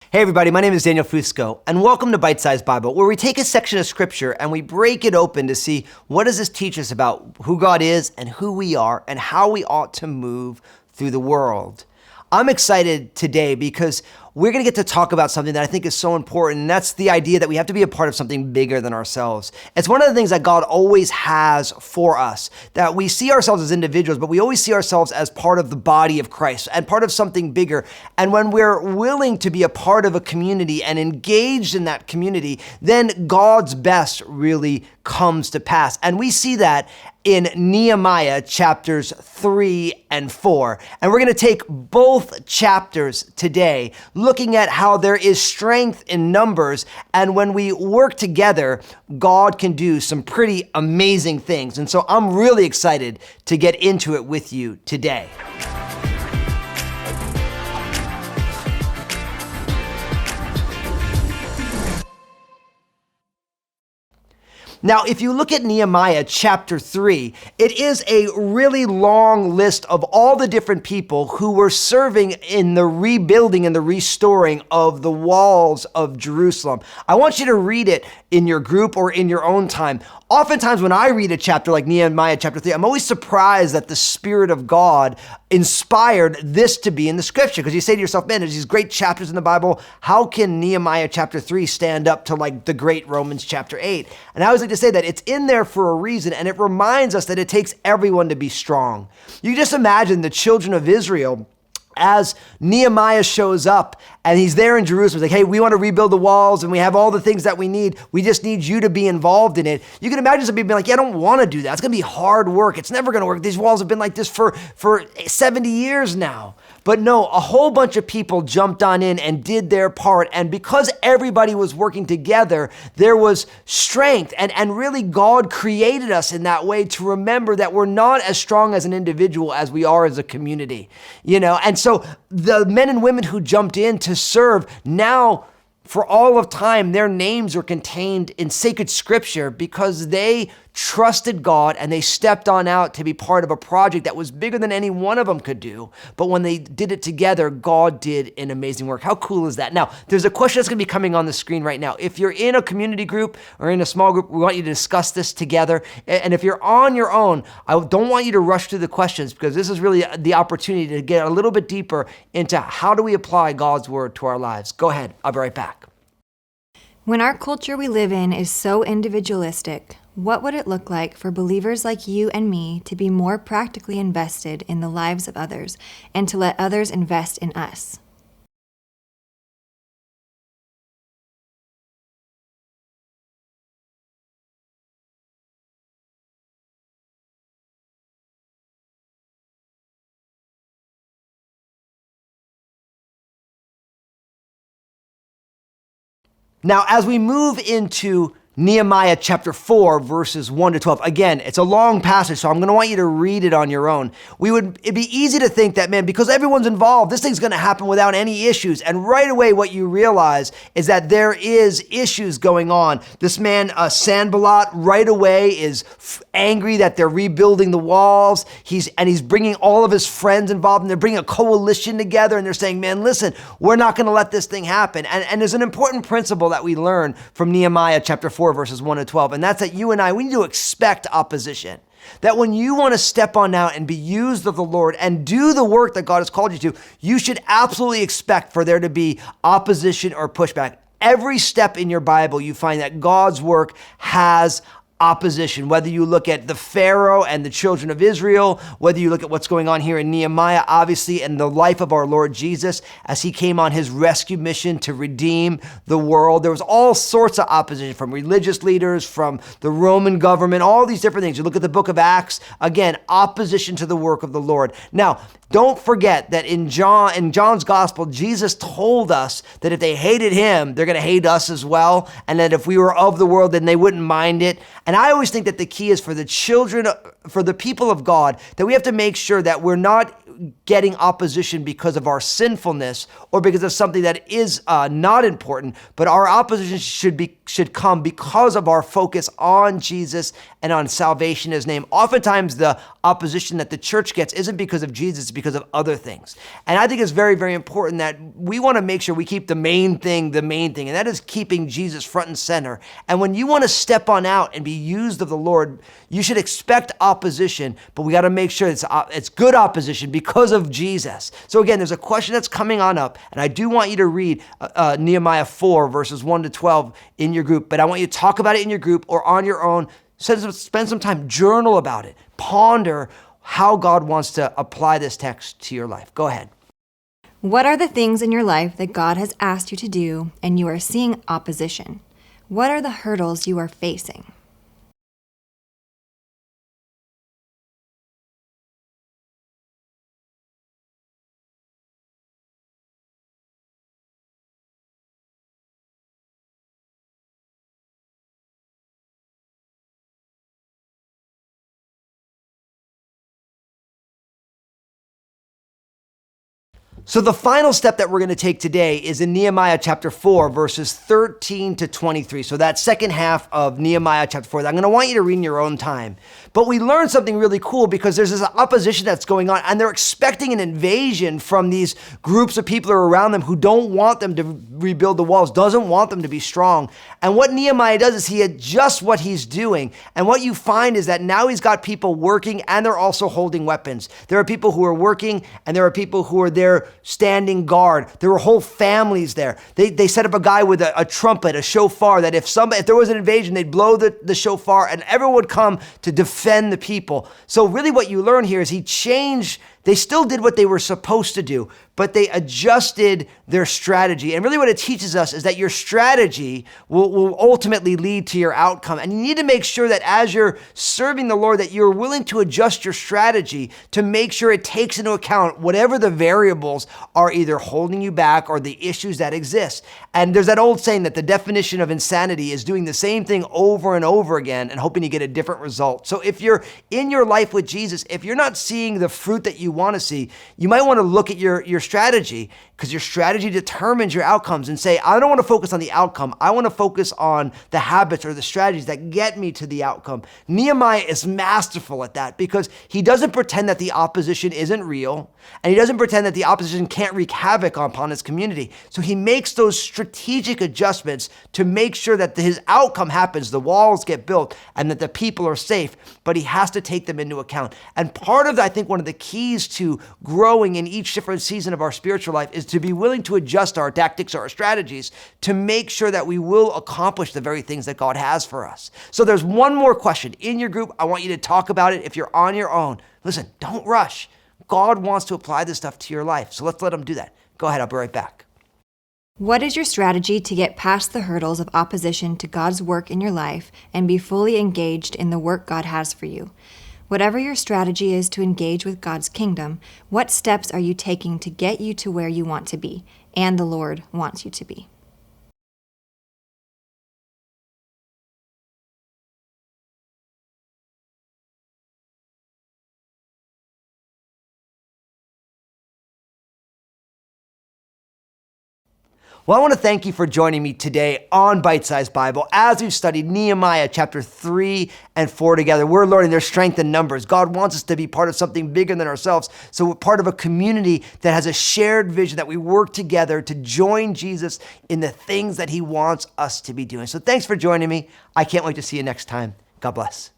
Hey everybody, my name is Daniel Fusco, and welcome to Bite Size Bible, where we take a section of scripture and we break it open to see what does this teach us about who God is and who we are and how we ought to move through the world. I'm excited today because we're going to get to talk about something that I think is so important, and that's the idea that we have to be a part of something bigger than ourselves. It's one of the things that God always has for us, that we see ourselves as individuals, but we always see ourselves as part of the body of Christ and part of something bigger. And when we're willing to be a part of a community and engaged in that community, then God's best really comes to pass. And we see that in Nehemiah chapters 3 and 4. And we're going to take both chapters today, looking at how there is strength in numbers. And when we work together, God can do some pretty amazing things. And so I'm really excited to get into it with you today. Now, if you look at Nehemiah chapter 3, it is a really long list of all the different people who were serving in the rebuilding and the restoring of the walls of Jerusalem. I want you to read it in your group or in your own time. Oftentimes when I read a chapter like Nehemiah chapter 3, I'm always surprised that the Spirit of God inspired this to be in the scripture, because you say to yourself, man, there's these great chapters in the Bible. How can Nehemiah chapter 3 stand up to like the great Romans chapter 8? And I always like to say that it's in there for a reason, and it reminds us that it takes everyone to be strong. You just imagine the children of Israel as Nehemiah shows up and he's there in Jerusalem. He's like, hey, we want to rebuild the walls and we have all the things that we need. We just need you to be involved in it. You can imagine some people being like, yeah, I don't want to do that. It's going to be hard work. It's never going to work. These walls have been like this for 70 years now. But no, a whole bunch of people jumped on in and did their part. And because everybody was working together, there was strength. And really God created us in that way to remember that we're not as strong as an individual as we are as a community, And so the men and women who jumped in to serve, now for all of time, their names are contained in sacred scripture because they trusted God and they stepped on out to be part of a project that was bigger than any one of them could do. But when they did it together, God did an amazing work. How cool is that? Now, there's a question that's going to be coming on the screen right now. If you're in a community group or in a small group, we want you to discuss this together. And if you're on your own, I don't want you to rush through the questions, because this is really the opportunity to get a little bit deeper into how do we apply God's word to our lives. Go ahead. I'll be right back. When our culture we live in is so individualistic, what would it look like for believers like you and me to be more practically invested in the lives of others and to let others invest in us? Now, as we move into Nehemiah chapter 4, verses 1 to 12. Again, it's a long passage, so I'm going to want you to read it on your own. It'd be easy to think that, man, because everyone's involved, this thing's going to happen without any issues. And right away, what you realize is that there is issues going on. This man, Sanballat, right away is angry that they're rebuilding the walls. He's bringing all of his friends involved, and they're bringing a coalition together, and they're saying, man, listen, we're not going to let this thing happen. And there's an important principle that we learn from Nehemiah chapter 4, verses 1 to 12, and that's that you and I, we need to expect opposition. That when you want to step on out and be used of the Lord and do the work that God has called you to, you should absolutely expect for there to be opposition or pushback. Every step in your Bible, you find that God's work has opposition, whether you look at the Pharaoh and the children of Israel, whether you look at what's going on here in Nehemiah, obviously, in the life of our Lord Jesus, as he came on his rescue mission to redeem the world. There was all sorts of opposition from religious leaders, from the Roman government, all these different things. You look at the book of Acts, again, opposition to the work of the Lord. Now, don't forget that in John's gospel, Jesus told us that if they hated him, they're going to hate us as well. And that if we were of the world, then they wouldn't mind it. And I always think that the key is for the people of God, that we have to make sure that we're not getting opposition because of our sinfulness or because of something that is not important, but our opposition should come because of our focus on Jesus and on salvation in his name. Oftentimes the opposition that the church gets isn't because of Jesus, it's because of other things. And I think it's very, very important that we want to make sure we keep the main thing, and that is keeping Jesus front and center. And when you want to step on out and be used of the Lord, you should expect opposition, but we got to make sure it's good opposition because of Jesus. So again, there's a question that's coming on up, and I do want you to read Nehemiah 4, verses 1 to 12 in your group, but I want you to talk about it in your group or on your own. Spend some time, journal about it, ponder how God wants to apply this text to your life. Go ahead. What are the things in your life that God has asked you to do and you are seeing opposition? What are the hurdles you are facing? So the final step that we're going to take today is in Nehemiah chapter 4, verses 13 to 23. So that second half of Nehemiah chapter 4, I'm going to want you to read in your own time. But we learned something really cool because there's this opposition that's going on, and they're expecting an invasion from these groups of people who are around them who don't want them to rebuild the walls, doesn't want them to be strong. And what Nehemiah does is he adjusts what he's doing. And what you find is that now he's got people working and they're also holding weapons. There are people who are working and there are people who are there standing guard. There were whole families there. They set up a guy with a trumpet, a shofar, that if there was an invasion, they'd blow the shofar and everyone would come to defend the people. So really what you learn here is they still did what they were supposed to do, but they adjusted their strategy. And really what it teaches us is that your strategy will ultimately lead to your outcome. And you need to make sure that as you're serving the Lord, that you're willing to adjust your strategy to make sure it takes into account whatever the variables are either holding you back or the issues that exist. And there's that old saying that the definition of insanity is doing the same thing over and over again and hoping to get a different result. So if you're in your life with Jesus, if you're not seeing the fruit that you want to see, you might want to look at your strategy, because your strategy determines your outcomes, and say, I don't want to focus on the outcome. I want to focus on the habits or the strategies that get me to the outcome. Nehemiah is masterful at that because he doesn't pretend that the opposition isn't real, and he doesn't pretend that the opposition can't wreak havoc upon his community. So he makes those strategic adjustments to make sure that his outcome happens, the walls get built, and that the people are safe, but he has to take them into account. And part of, I think, one of the keys to growing in each different season of our spiritual life is to be willing to adjust our tactics or our strategies to make sure that we will accomplish the very things that God has for us. So there's one more question in your group. I want you to talk about it. If you're on your own, listen, don't rush. God wants to apply this stuff to your life. So let's let him do that. Go ahead. I'll be right back. What is your strategy to get past the hurdles of opposition to God's work in your life and be fully engaged in the work God has for you? Whatever your strategy is to engage with God's kingdom, what steps are you taking to get you to where you want to be and the Lord wants you to be? Well, I want to thank you for joining me today on Bite Size Bible as we've studied Nehemiah chapter 3 and 4 together. We're learning there's strength in numbers. God wants us to be part of something bigger than ourselves. So we're part of a community that has a shared vision, that we work together to join Jesus in the things that he wants us to be doing. So thanks for joining me. I can't wait to see you next time. God bless.